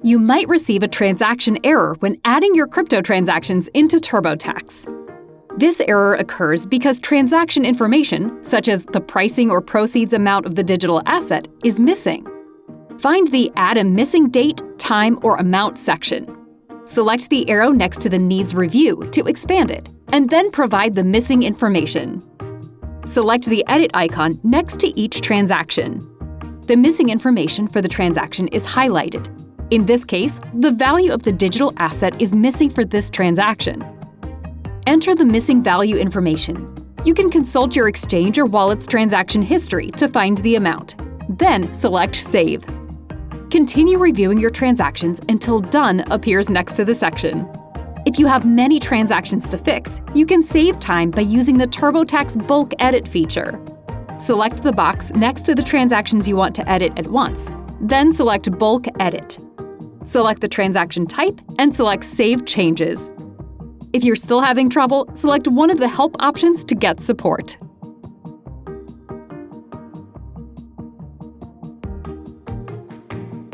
You might receive a transaction error when adding your crypto transactions into TurboTax. This error occurs because transaction information, such as the pricing or proceeds amount of the digital asset, is missing. Find the Add a Missing Date, Time, or Amount section. Select the arrow next to the Needs Review to expand it, and then provide the missing information. Select the Edit icon next to each transaction. The missing information for the transaction is highlighted. In this case, the value of the digital asset is missing for this transaction. Enter the missing value information. You can consult your exchange or wallet's transaction history to find the amount. Then select Save. Continue reviewing your transactions until Done appears next to the section. If you have many transactions to fix, you can save time by using the TurboTax Bulk Edit feature. Select the box next to the transactions you want to edit at once. Then select Bulk Edit. Select the transaction type and select Save Changes. If you're still having trouble, select one of the help options to get support.